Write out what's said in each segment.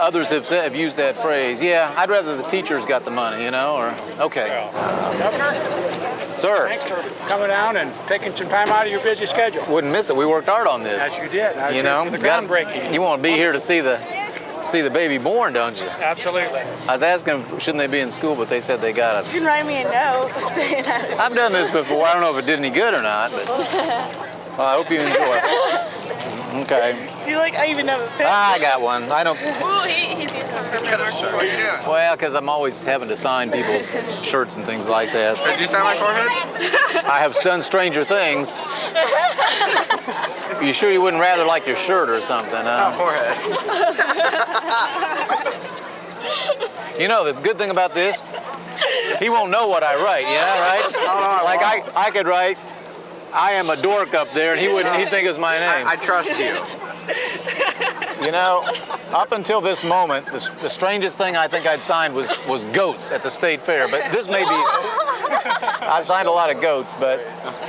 others have used that phrase. Yeah, I'd rather the teachers got the money, you know, or, okay. Governor? Sir. Thanks for coming down and taking some time out of your busy schedule. Wouldn't miss it. We worked hard on this. Yes, you did. I was you know, for the groundbreaking. You want to be here to see the baby born, don't you? Absolutely. I was asking them, shouldn't they be in school, but they said they got it. You can write me a note. I've done this before. I don't know if it did any good or not, but well, I hope you enjoy it. Okay. Do you like, I even know the picture. I got one. I don't. Ooh, he's using a permanent Markle. What are you doing? Well, because I'm always having to sign people's shirts and things like that. Did you sign my forehead? I have done stranger things. You sure you wouldn't rather like your shirt or something? Forehead. You know, the good thing about this, he won't know what I write, yeah, right? No, like I could write, I am a dork up there, and he'd think it's my name. I trust you. You know, up until this moment, the strangest thing I think I'd signed was goats at the state fair. But this may be, I've signed a lot of goats, but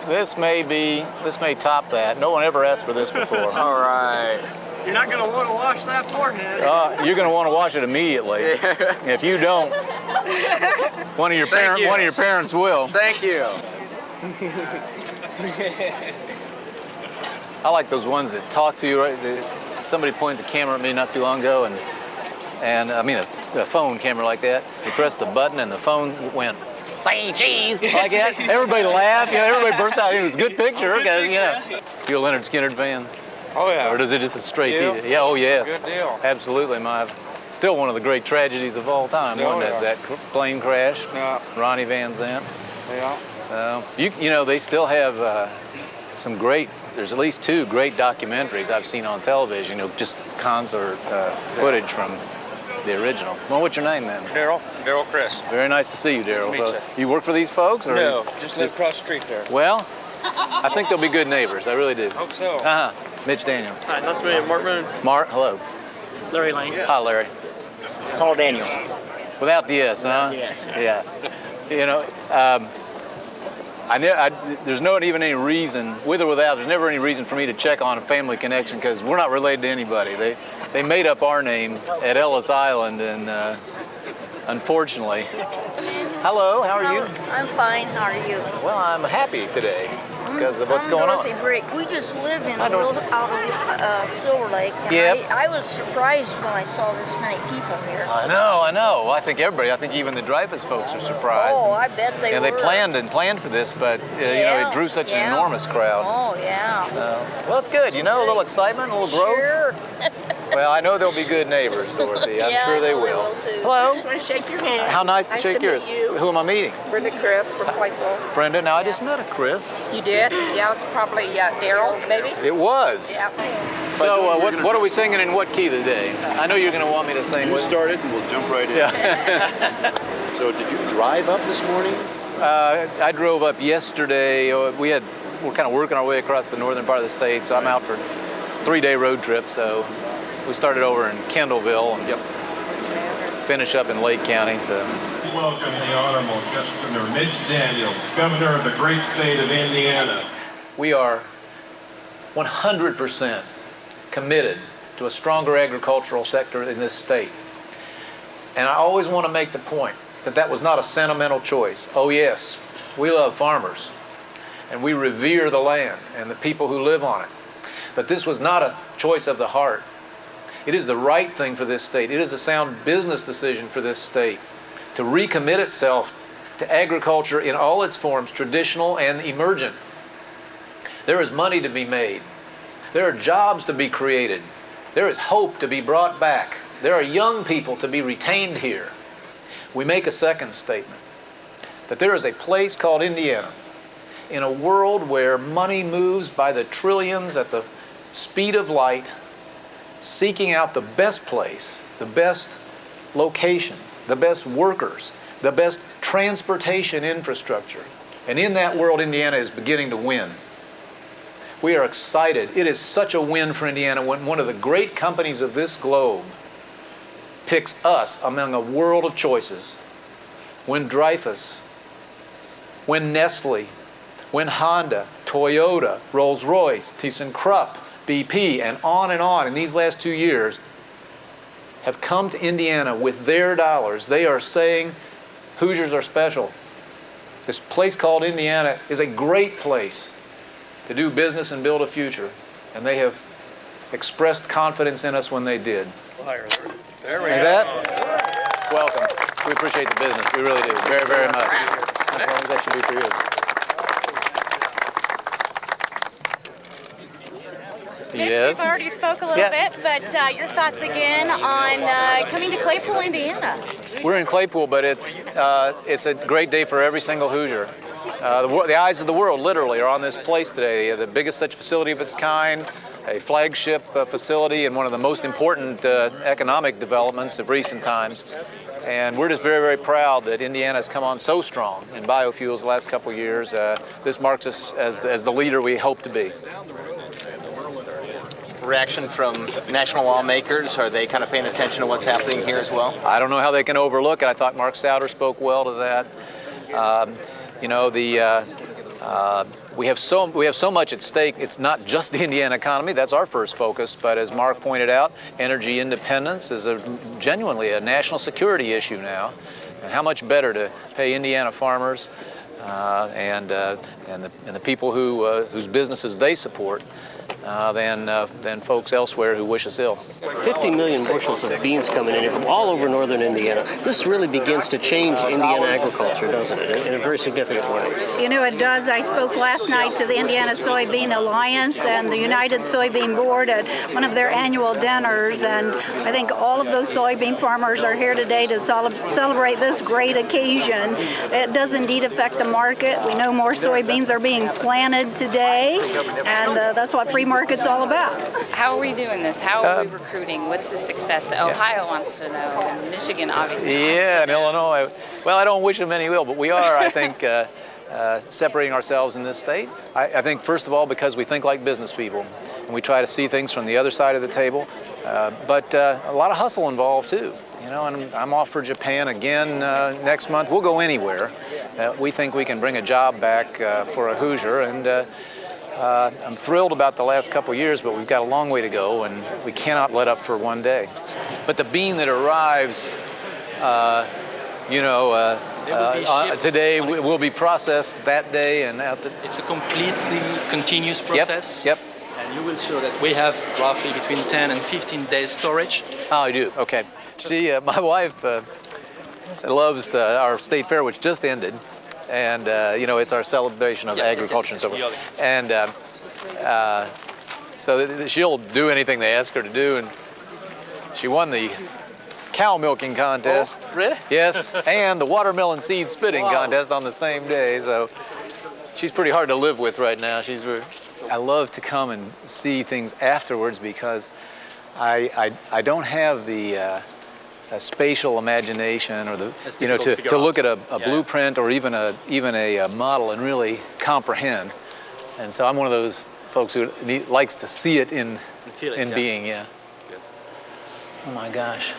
this may top that. No one ever asked for this before. All right. You're not going to want to wash that forehead. You're going to want to wash it immediately. If you don't, one of your parents will. Thank you. I like those ones that talk to you. Right? Somebody pointed the camera at me not too long ago, and I mean a phone camera like that. You press the button, and the phone went, "Say cheese," like that. Everybody laughed. You know, everybody burst out. It was a good picture. Okay, you know. You a Leonard Skinner fan? Oh yeah. Or does it just a straight Deal. TV? Yeah. Oh yes. Good deal. Absolutely, still one of the great tragedies of all time, wasn't it? That plane crash. Yeah. Ronnie Van Zant. Yeah. So you know they still have some great. There's at least 2 great documentaries I've seen on television. You know, just concert footage from the original. Well, what's your name then? Daryl Chris. Very nice to see you, Daryl. Meet So, you. you work for these folks, or No, just live across the street there. Well, I think they'll be good neighbors. I really do. Hope so. Mitch Daniel. Hi, nice to meet you. Mark Moon. Mark, hello. Larry Lane. Hi, Larry. Paul Daniel. Without the S, huh? Yes. Yeah. You know, there's not even any reason, with or without, there's never any reason for me to check on a family connection because we're not related to anybody. They made up our name at Ellis Island, and unfortunately. Hello, how are you? I'm fine. How are you? Well, I'm happy today because of what's going on. Dorothy Brick. We just live in Hi, Dorothy. out of Silver Lake. And Yep. I was surprised when I saw this many people here. I know. I think everybody, I think even the Dreyfus folks are surprised. Oh, I bet they were. And they planned for this, but you know, it drew such an enormous crowd. Oh, yeah. So, well, it's good, you know, a little excitement, a little growth. Sure. Well, I know they'll be good neighbors, Dorothy. I'm Yeah, sure they I know they will. will, too. Hello. I just want to shake your hand. How nice to shake yours. Meet you. Who am I meeting? Brenda Chris from Claypool. Brenda. Now, I just met a Chris. You did? Yeah, it's probably Daryl, maybe. It was. Yeah. So, what are we singing in what key today? I know you're going to want me to sing. You start it and we'll jump right in. Yeah. So did you drive up this morning? I drove up yesterday. We're kind of working our way across the northern part of the state, so I'm out for it's a 3-day road trip. So we started over in Kendallville and finish up in Lake County. So welcome the Honorable Governor Mitch Daniels, Governor of the great state of Indiana. we are 100% committed to a stronger agricultural sector in this state. And I always want to make the point that that was not a sentimental choice. Oh yes, we love farmers and we revere the land and the people who live on it. But this was not a choice of the heart. It is the right thing for this state. It is a sound business decision for this state to recommit itself to agriculture in all its forms, traditional and emergent. There is money to be made. There are jobs to be created. There is hope to be brought back. There are young people to be retained here. We make a second statement, that there is a place called Indiana in a world where money moves by the trillions at the speed of light, seeking out the best place, the best location, the best workers, the best transportation infrastructure. And in that world, Indiana is beginning to win. We are excited. It is such a win for Indiana when one of the great companies of this globe picks us among a world of choices. When Dreyfus, when Nestle, when Honda, Toyota, Rolls-Royce, ThyssenKrupp, BP, and on in these last 2 years have come to Indiana with their dollars. They are saying Hoosiers are special. This place called Indiana is a great place to do business and build a future. And they have expressed confidence in us when they did. There we Like go. that? Welcome. We appreciate the business. We really do. Very, very much. That should be for you. Yes. We've already spoke a little bit, but your thoughts again on coming to Claypool, Indiana. We're in Claypool, but it's a great day for every single Hoosier. The eyes of the world literally are on this place today. The biggest such facility of its kind, a flagship facility and one of the most important economic developments of recent times. And we're just very, very proud that Indiana has come on so strong in biofuels the last couple of years. This marks us as the leader we hope to be. Reaction from national lawmakers? Are they kind of paying attention to what's happening here as well? I don't know how they can overlook it. I thought Mark Souder spoke well to that. We have so much at stake. It's not just the Indiana economy. That's our first focus. But as Mark pointed out, energy independence is genuinely a national security issue now. And how much better to pay Indiana farmers and the people whose businesses they support than folks elsewhere who wish us ill. 50 million bushels of beans coming in from all over northern Indiana. This really begins to change Indiana agriculture, doesn't it, in a very significant way? You know, it does. I spoke last night to the Indiana Soybean Alliance and the United Soybean Board at one of their annual dinners, and I think all of those soybean farmers are here today to celebrate this great occasion. It does indeed affect the market. We know more soybeans are being planted today, and that's what free market's all about. How are we doing this? How are we recruiting? What's the success? Ohio wants to know, and Michigan obviously wants to and know. Illinois. Well, I don't wish them any ill, but we are, I think, separating ourselves in this state. I think, first of all, because we think like business people, and we try to see things from the other side of the table, but a lot of hustle involved, too. You know, and I'm off for Japan again next month. We'll go anywhere. We think we can bring a job back for a Hoosier, and I'm thrilled about the last couple years, but we've got a long way to go, and we cannot let up for one day. But the bean that arrives, today will be processed that day, and it's a completely continuous process. Yep. And you will show that we have roughly between 10 and 15 days storage. Oh, you do? Okay. See, my wife loves our state fair, which just ended. And, it's our celebration of agriculture and so forth. And so she'll do anything they ask her to do. And she won the cow milking contest. Oh, really? Yes, and the watermelon seed spitting contest on the same day. So she's pretty hard to live with right now. I love to come and see things afterwards because I don't have the spatial imagination or to look at a blueprint or even a model and really comprehend. And so I'm one of those folks who likes to see it in being. Yeah. Good. Oh my gosh.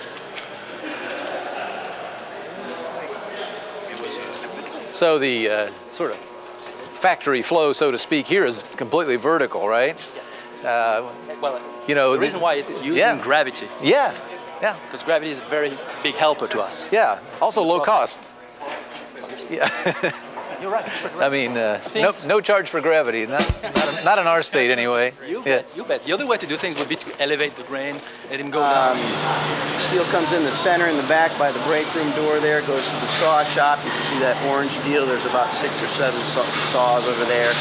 So the sort of factory flow, so to speak, here is completely vertical, right? Yes. The reason why it's using gravity. Yeah. Yeah. Because gravity is a very big helper to us. Yeah. Also low cost. Yeah. You're right. I mean, no charge for gravity. Not in our state anyway. You bet. The other way to do things would be to elevate the grain, let him go down. Steel comes in the center, in the back by the break room door there, goes to the saw shop. You can see that orange deal. There's about 6 or 7 saws over there.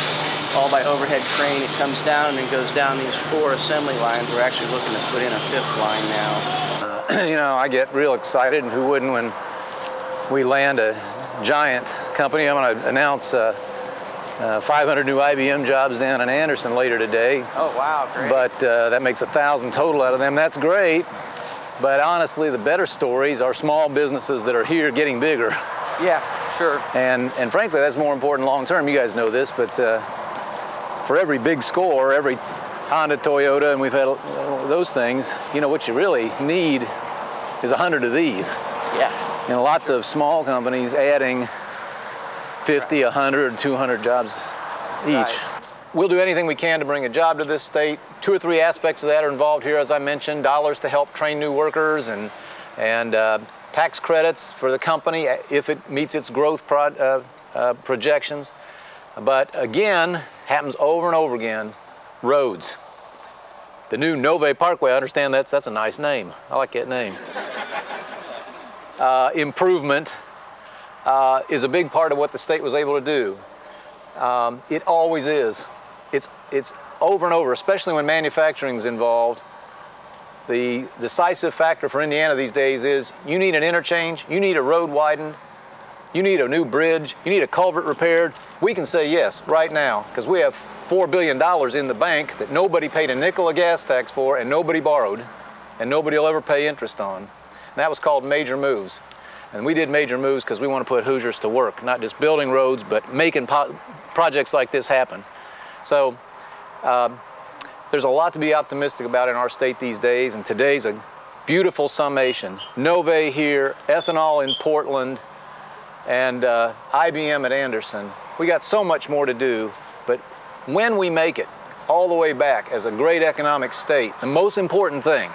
All by overhead crane. It comes down and goes down these 4 assembly lines. We're actually looking to put in a 5th line now. I get real excited, and who wouldn't when we land a giant company. I'm going to announce 500 new IBM jobs down in Anderson later today. Oh, wow, great. But that makes 1,000 total out of them. That's great. But honestly, the better stories are small businesses that are here getting bigger. Yeah, sure. And frankly, that's more important long term. You guys know this, but for every big score, every Honda, Toyota, and we've had those things, what you really need is 100 of these. Yeah. And lots of small companies adding 50, 100, 200 jobs each. Right. we'll do anything we can to bring a job to this state. 2 or 3 aspects of that are involved here, as I mentioned, dollars to help train new workers and tax credits for the company if it meets its growth projections. But again, happens over and over again, roads. The new NOVAE Parkway, I understand that's a nice name. I like that name. Improvement is a big part of what the state was able to do. It always is. It's over and over, especially when manufacturing's involved. The decisive factor for Indiana these days is you need an interchange, you need a road widened, you need a new bridge, you need a culvert repaired. We can say yes right now because we have $4 billion in the bank that nobody paid a nickel of gas tax for and nobody borrowed and nobody will ever pay interest on. And that was called major moves. And we did major moves because we want to put Hoosiers to work, not just building roads, but making projects like this happen. So there's a lot to be optimistic about in our state these days, and today's a beautiful summation. NOVAE here, ethanol in Portland, and IBM at Anderson. We got so much more to do, but when we make it all the way back as a great economic state, the most important thing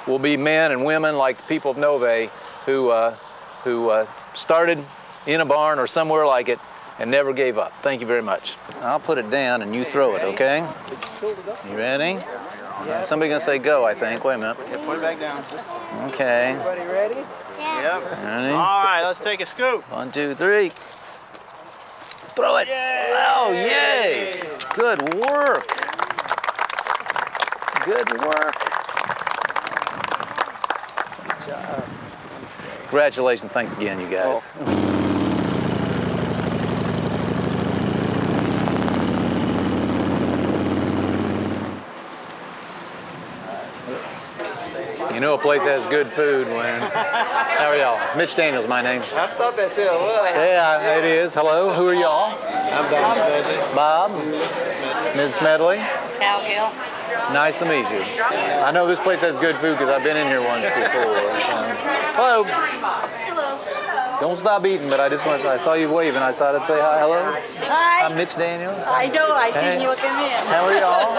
will be men and women like the people of NOVAE who started in a barn or somewhere like it and never gave up. Thank you very much. I'll put it down and you throw it, okay? You ready? Somebody's gonna say go, I think. Wait a minute. Yeah, put it back down. Okay. Everybody ready? Yeah. Yep. Ready? All right, let's take a scoop. 1, 2, 3. Throw it. Yay! Oh, yay! Good work. Good work. Good job. Congratulations. Thanks again, you guys. You know a place has good food when... How are y'all? Mitch Daniels, my name. I thought that's who it was. Yeah, it is. Hello, who are y'all? I'm Bob Smedley. Bob? Ms. Smedley? Cowgill. Nice to meet you. I know this place has good food because I've been in here once before. Hello. Don't stop eating, but I saw you waving. I thought I'd say hi. Hello. Hi. I'm Mitch Daniels. I know. I Hey. seen you with them in. How are y'all?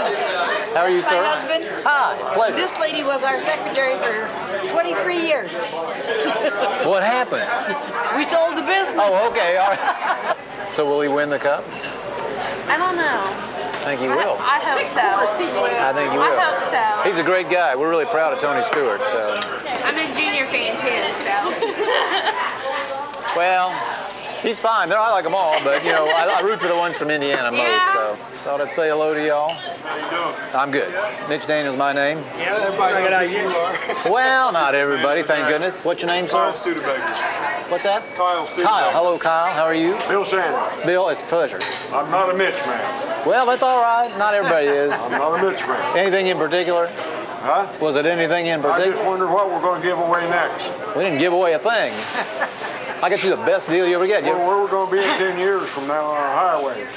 How are you, sir? My husband. Hi. Pleasure. This lady was our secretary for 23 years. What happened? We sold the business. Oh, okay. All right. So will he win the cup? I don't know. I think he will. I hope so. I think he will. I hope so. He's a great guy. We're really proud of Tony Stewart. So. I'm a junior fan too, so. Well, he's fine. I like them all, but you know, I root for the ones from Indiana most. So thought I'd say hello to y'all. How you doing? I'm good. Mitch Daniels, my name. Yeah, everybody knows who you are. Well, not everybody, thank goodness. What's your name, sir? Kyle Studebaker. What's that? Kyle Studebaker. Kyle. Hello, Kyle. How are you? Bill Sanders. Bill, it's a pleasure. I'm not a Mitch man. Well, that's all right. Not everybody is. I'm not a Mitch man. Anything in particular? Huh? Was it anything in I just particular? wonder what we're going to give away next. We didn't give away a thing. I got you the best deal you ever get. Where we're going to be in 10 years from now on our highways.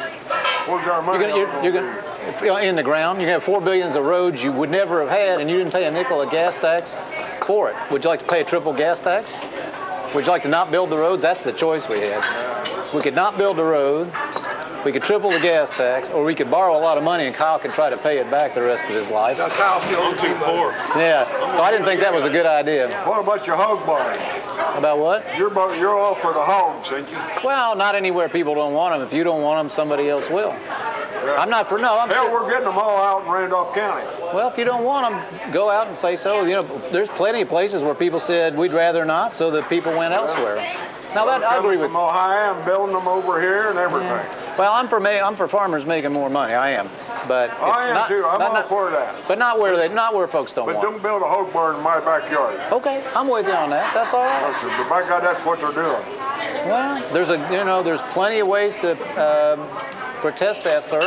Where's our money? You're gonna in the ground. You're gonna have $4 billion of roads you would never have had, and you didn't pay a nickel of gas tax for it. Would you like to pay a triple gas tax? Would you like to not build the roads? That's the choice we had. We could not build the road. We could triple the gas tax, or we could borrow a lot of money and Kyle could try to pay it back the rest of his life. Now, Kyle's feeling too poor. Yeah, so I didn't think that was a good idea. What about your hog barns? About what? You're all for the hogs, ain't you? Well, not anywhere people don't want them. If you don't want them, somebody else will. Yeah. I'm not for, no, I'm Hell, sure. we're getting them all out in Randolph County. Well, if you don't want them, go out and say so. You know, there's plenty of places where people said we'd rather not, so that people went elsewhere. Now that I agree with. From Ohio, I'm building them over here and everything. Yeah. Well, I'm for farmers making more money. I am, but I am too. I'm all for that. But not where folks don't But want. don't build a hog barn in my backyard. Okay, I'm with you on that. That's all right. But by God, that's what they're doing. Well, there's plenty of ways to protest that, sir,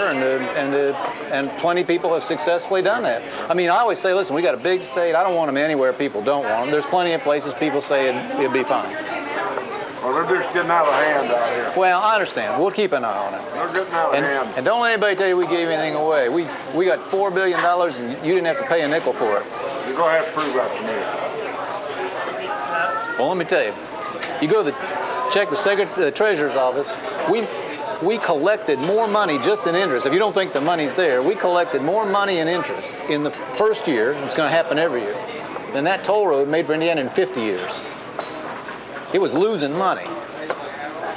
and plenty of people have successfully done that. I mean, I always say, listen, we got a big state. I don't want them anywhere people don't want them. There's plenty of places people say it'd be fine. Well, they're just getting out of hand out here. Well, I understand. We'll keep an eye on it. They're getting out of hand. And don't let anybody tell you we gave anything away. We got $4 billion and you didn't have to pay a nickel for it. You're going to have to prove that to me. Well, let me tell you. You go check the Treasurer's office. we collected more money just in interest. If you don't think the money's there, we collected more money in interest in the first year, it's going to happen every year, than that toll road made for Indiana in 50 years. It was losing money.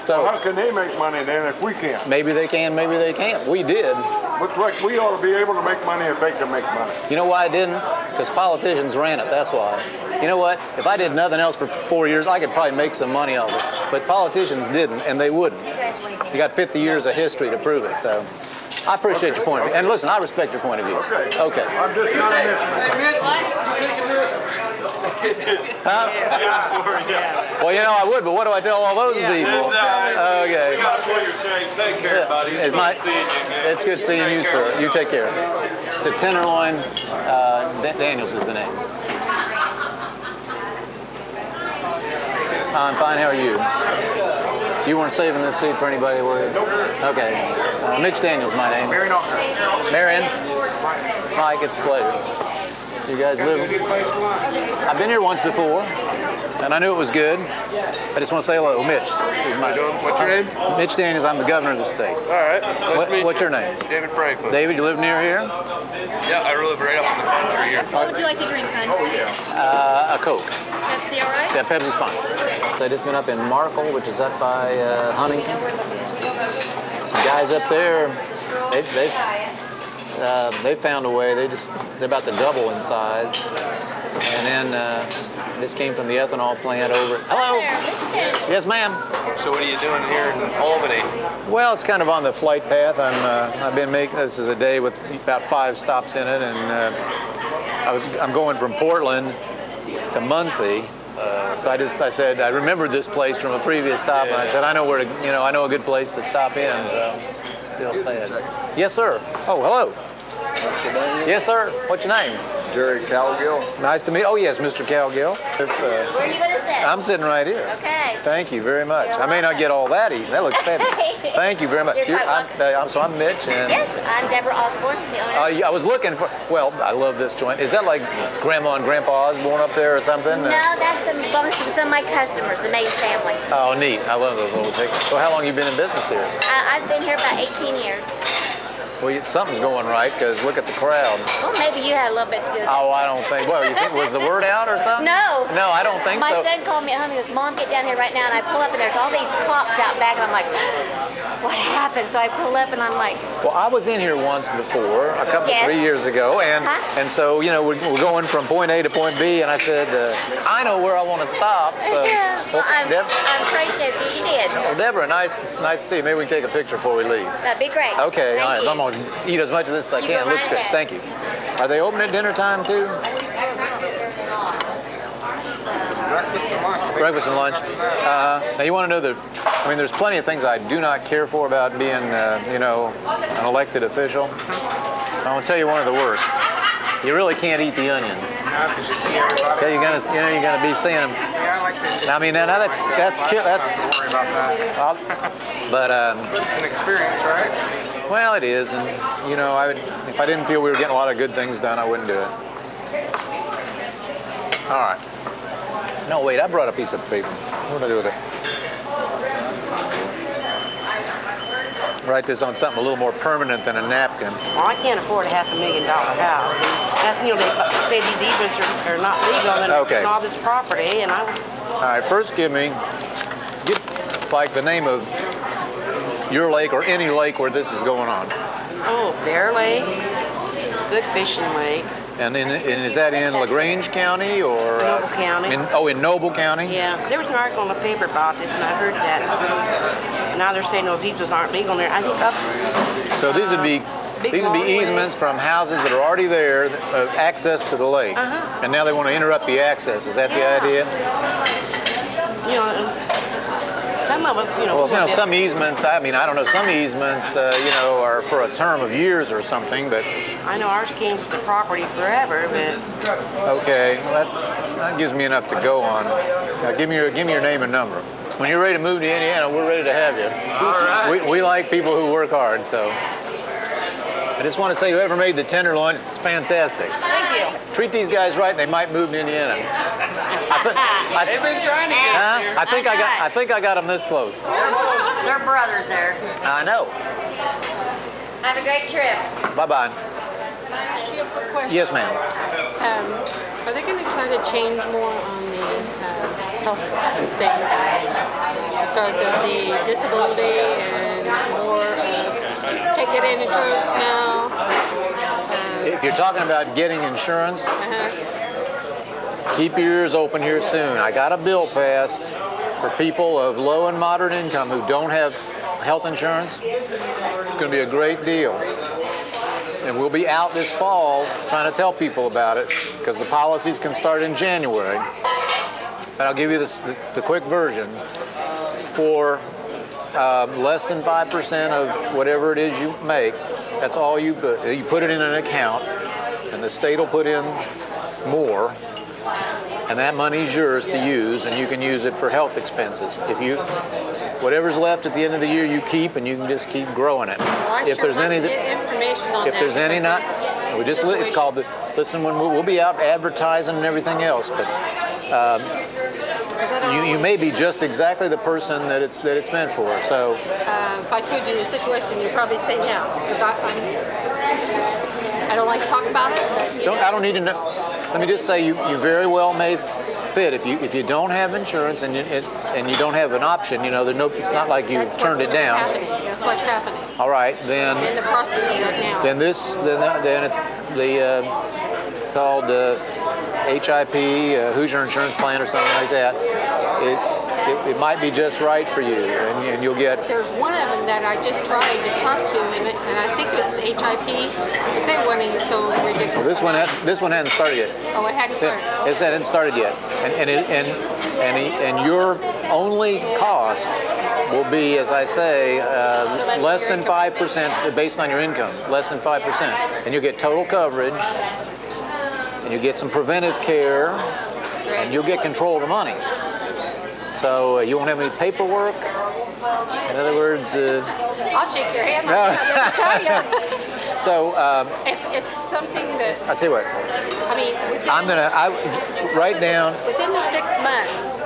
So how can they make money then if we can't? maybe they can, maybe they can't. We did. Looks like we ought to be able to make money if they can make money. You know why I didn't? Because politicians ran it, that's why. You know what? If I did nothing else for 4 years, I could probably make some money off it. But politicians didn't, and they wouldn't. You got 50 years of history to prove it, so. I appreciate your point of view. And listen, I respect your point of view. Okay. I'm just not a Huh? Well, you know I would, but what do I tell all those people? Okay. Take care, buddy. It's good seeing you, sir. You take care. It's a Tenderloin. Daniels is the name. I'm fine. How are you? You weren't saving this seat for anybody, were you? Okay. Mitch Daniels, my name. Marion. Mike, it's a pleasure. You guys live? I've been here once before, and I knew it was good. I just want to say hello, Mitch. What's your name? Mitch Daniels. I'm the governor of the state. All right. Nice to meet you. What's your name? David Franklin. David, you live near here? Yeah, I live right up in the country here. What would you like to drink, hon? Oh, yeah. A Coke. Pepsi, all right? Yeah, Pepsi's fine. So I just been up in Markle, which is up by Huntington. Some guys up there, they found a way. They're about to double in size. And then this came from the ethanol plant over. Hello. Yes, ma'am. So what are you doing here in Albany? Well, it's kind of on the flight path. I've been making, this is a day with about 5 stops in it, and I'm going from Portland to Muncie. So I said, I remembered this place from a previous stop, and I said, I know where to, I know a good place to stop in, so still say it. Yes, sir. Oh, hello. Yes, sir. What's your name? Jerry Calgill. Nice to meet you. Oh, yes, Mr. Calgill. Where are you going to sit? I'm sitting right here. Okay. Thank you very much. I may not get all that eaten. That looks fabulous. Thank you very much. I'm Mitch. And Yes, I'm Deborah Osborne, the owner. I was looking for, well, I love this joint. Is that like Grandma and Grandpa Osborne up there or something? No, that's some bonus from some of my customers, the Mays family. Oh, neat. I love those little pictures. So how long have you been in business here? I've been here about 18 years. Well, something's going right, because look at the crowd. Well, maybe you had a little bit to do with it. Oh, I don't think. Well, you think, was the word out or something? No. No, I don't think My so. son called me at home. He goes, Mom, get down here right now. And I pull up, and there's all these cops out back. And I'm like, what happened? So I pull up, and I'm like, Well, I was in here once before, a couple, 3 years ago, and so, we're going from point A to point B, and I said, I know where I want to stop. So, yeah. Well, I appreciate that you did. Well, Deborah, nice to see you. Maybe we can take a picture before we leave. That'd be great. Okay, all right. Thank you. I'm going to eat as much of this as I can. go Looks right good. ahead. Thank you. Are they open at dinner time, too? Breakfast and lunch. Now, you want to know there's plenty of things I do not care for about being, an elected official. I want to tell you one of the worst. You really can't eat the onions. Because you see everybody. Okay, you're gonna be seeing them. I mean, now that's Don't worry about that. But It's an experience, right? well, it is, and if I didn't feel we were getting a lot of good things done, I wouldn't do it. All right. No, wait, I brought a piece of paper. What do I do with it? Write this on something a little more permanent than a napkin. Well, I can't afford a $500,000 house. And that's, they say these easements are not legal, and Okay. all this property, and I. All right, first give like the name of your lake or any lake where this is going on. Oh, Bear Lake, good fishing lake. And is that in LaGrange County or? Noble County. In Noble County? Yeah, there was an article in the paper about this, and I heard that. And now they're saying those easements aren't legal there. I think up. So these would be easements from houses that are already there, of access to the lake, and now they want to interrupt the access. Is that the idea? Some of us, Well, some easements. I don't know. Some easements, are for a term of years or something, but. I know ours came to the property forever, but. Okay, well, that gives me enough to go on. Now, give me your name and number. When you're ready to move to Indiana, we're ready to have you. All right. We like people who work hard, so. I just want to say, whoever made the Tenderloin, it's fantastic. Thank you. Treat these guys right, and they might move to Indiana. They've been trying to get here. I think I got them this close. They're brothers there. I know. Have a great trip. Bye-bye. Can I ask you a quick question? Yes, ma'am. Are they going to try to change more on the health thing because of the disability and more can't get in insurance now? If you're talking about getting insurance, keep your ears open here soon. I got a bill passed for people of low and moderate income who don't have health insurance. It's going to be a great deal. And we'll be out this fall trying to tell people about it because the policies can start in January. And I'll give you the quick version. For less than 5% of whatever it is you make, that's all you put. You put it in an account, and the state will put in more, and that money's yours to use, and you can use it for health expenses. Whatever's left at the end of the year, you keep, and you can just keep growing it. Well, If there's any, information on if there's any not, we just it's called the. Listen, when we'll be out advertising and everything else, but you may be just exactly the person that it's meant for. So if I told you the situation, you'd probably say no, because I don't like to talk about it. But, I don't need to know. Let me just say you very well may fit if you don't have insurance and you don't have an option. It's not like you've turned it down. That's what's happening. All right, then. I'm in the process of it now. Then it's called HIP, Hoosier Insurance Plan, or something like that. It might be just right for you, and you'll get. There's one of them that I just tried to talk to, and I think it's HIP, but they weren't so ridiculous. Well, this one hasn't started yet. Oh, it hadn't started. It hadn't started yet, and your only cost will be, as I say, less than 5% based on your income, less than 5%, and you'll get total coverage, and you get some preventive care, and you'll get control of the money. So you won't have any paperwork. In other words, I'll shake your hand. I'll tell you. So it's something that I'll tell you what. I mean, write down. Within the 6 months,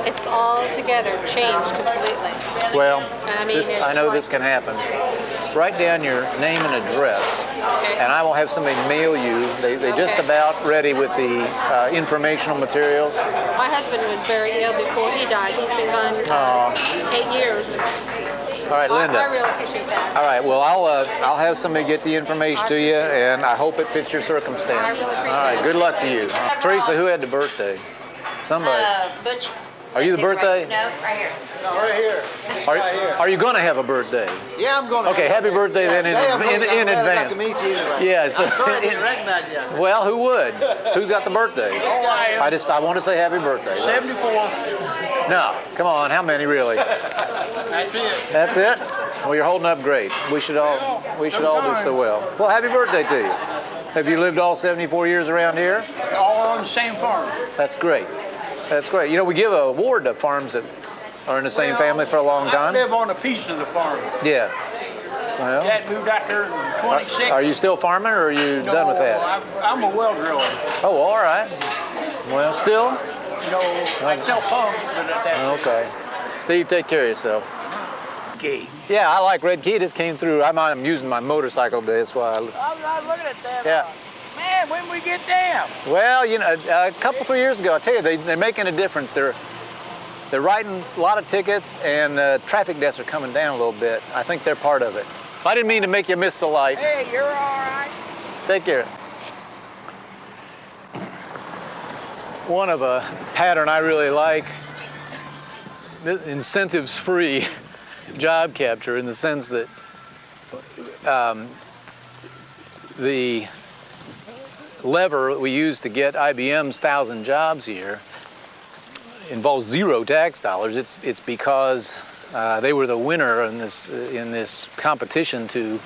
it's all together changed completely. Well, and I mean, I know this can happen. Write down your name and address, and I will have somebody mail you. They're just about ready with the informational materials. My husband was very ill before he died. He's been gone 8 years. All right, Linda. I really appreciate that. All right, well, I'll have somebody get the information to you, and I hope it fits your circumstance. I really appreciate All right, it. good luck to you. Teresa, who had the birthday? Somebody. Butch. Are you the birthday? No, right here. No, right here. Are you going to have a birthday? Yeah, I'm going to. Okay, happy birthday then in advance. I'd like to meet you anyway. Yeah, so, I'm sorry I didn't recognize you. well, who would? Who's got the birthday? I want to say happy birthday. 74. No, come on, how many really? That's it. That's it? Well, you're holding up great. We should all do so well. Well, happy birthday to you. Have you lived all 74 years around here? All on the same farm. That's great. That's great. We give an award to farms that are in the same family for a long time. I live on a piece of the farm. Yeah. Well, Dad moved out there in 26. are you still farming, or are you done with that? I'm a well driller. Oh, all right. Well, still? No, I sell pumps, but that's Okay. Steve, take care of yourself. key. Yeah, I like Red Key. Just came through. I'm using my motorcycle today. That's why. I'm not looking at that. Yeah. Man, when we get down? Well, a couple, 3 years ago, I tell you, they're making a difference. They're writing a lot of tickets, and traffic deaths are coming down a little bit. I think they're part of it. I didn't mean to make you miss the light. Hey, you're all right. Take care. One of a pattern I really like, incentives-free job capture, in the sense that the lever we use to get IBM's 1,000 jobs here involves zero tax dollars. It's because they were the winner in this competition to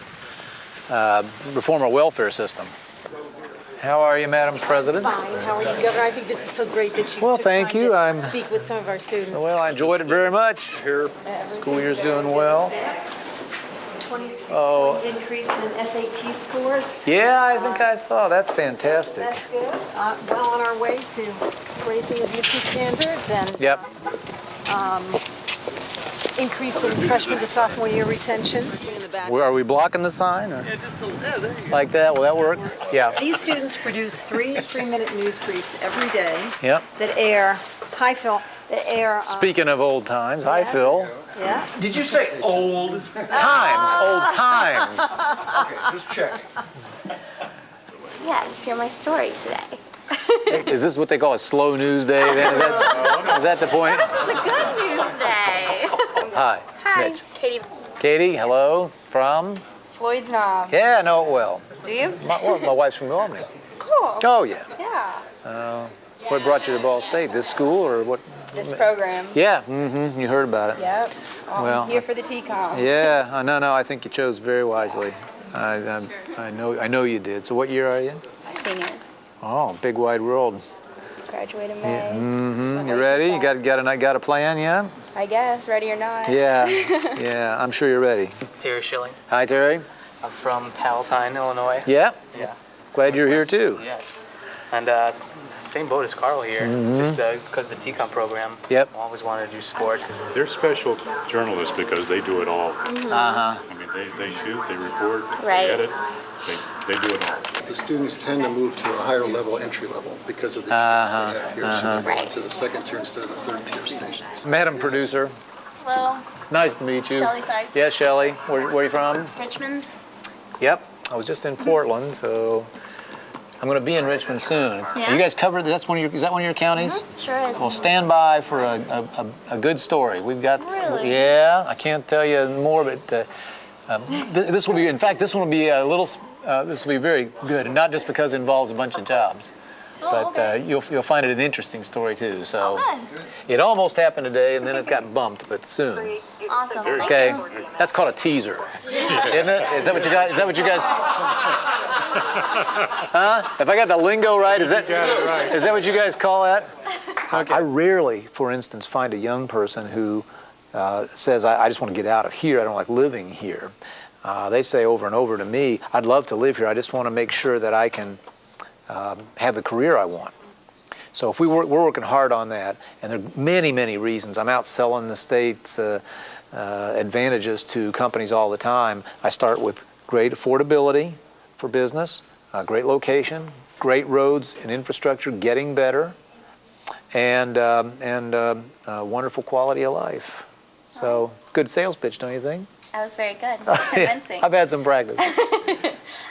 reform our welfare system. How are you, Madam President? Fine. How are you, Governor? I think this is so great that you Well, took thank time you. to speak with some of our students. Well, I enjoyed it very much. Here, school year's doing well. 23-point increase in SAT scores. Yeah, I think I saw. That's fantastic. That's good. Well on our way to raising the UP standards, and Yep. increase in freshman to sophomore year retention. Where, are we blocking the sign? Or? Yeah, just there you go. Like that? Will that work? Yeah. These students produce 3 3-minute news briefs every day Yep. that air, hi Phil, that air. Speaking of old times, hi Phil. Yeah. Did you say old? Times, old times. Okay, just checking. Yes, hear my story today. Is this what they call a slow news day? Then? Is that the point? This is a good news day. Hi. Hi. Mitch. Katie. Katie, hello. From? Floyd's Knob. Yeah, I know it well. Do you? My wife's from Albany. Cool. Oh, yeah. Yeah. So, what brought you to Ball State? This school or what? This program. Yeah, mm-hmm. You heard about it. Yep. Well, I'm here for the TCOM. Yeah, no, I think you chose very wisely. I know you did. So what year are you? Senior. Oh, big wide world. Graduate in May. Yeah. Mm-hmm. You ready? You got a plan, yeah? I guess, ready or not. Yeah, yeah. I'm sure you're ready. Terry Schilling. Hi, Terry. I'm from Palatine, Illinois. Yeah. Yeah. Glad you're here too. Yes. And same boat as Carl here. Just because of the TCOM program. Yep. I always wanted to do sports. They're special journalists because they do it all. Uh-huh. I mean, they shoot, they report, Right. they edit, they do it all. The students tend to move to a higher level, entry level, because of the experience they have here. So they go into the second tier instead of the third tier stations. Madam Producer, Hello. nice to meet you. Shelley Sykes. Yeah, Shelley. Where are you from? Richmond. Yep. I was just in Portland, so I'm going to be in Richmond soon. Yeah. You guys covered, is that one of your counties? Sure is. Well, stand by for a good story. We've got, Really? yeah, I can't tell you more, but this will be, in fact, this one will be a little, this will be very good, and not just because it involves a bunch of jobs, but you'll find it an interesting story too. So it almost happened today, and then it got bumped, but soon. Awesome. Okay, that's called a teaser, isn't it? Is that what you guys? Is that what you guys? Huh? If I got the lingo right, is that what you guys call that? Okay. I rarely, for instance, find a young person who says, I just want to get out of here. I don't like living here. They say over and over to me, I'd love to live here. I just want to make sure that I can have the career I want. So if we're working hard on that, and there are many, many reasons. I'm out selling the state's advantages to companies all the time. I start with great affordability for business, great location, great roads and infrastructure getting better, and wonderful quality of life. So good sales pitch, don't you think? That was very good. Convincing. I've had some practice.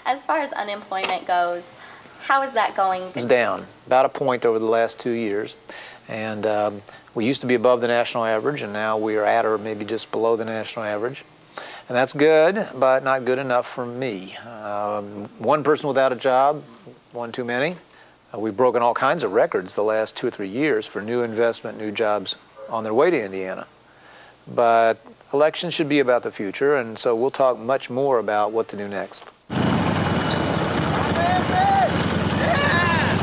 As far as unemployment goes, how is that going? It's down about a point over the last 2 years, and we used to be above the national average, and now we are at or maybe just below the national average. And that's good, but not good enough for me. One person without a job, one too many. We've broken all kinds of records the last 2 or 3 years for new investment, new jobs on their way to Indiana. But elections should be about the future, and so we'll talk much more about what to do next.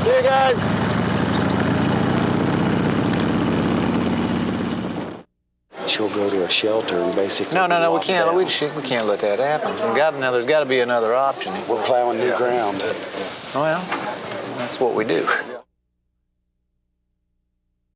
See you guys. She'll go to a shelter and basically. No, we can't. We can't let that happen. There's got to be another option. We're plowing new ground. Well, that's what we do.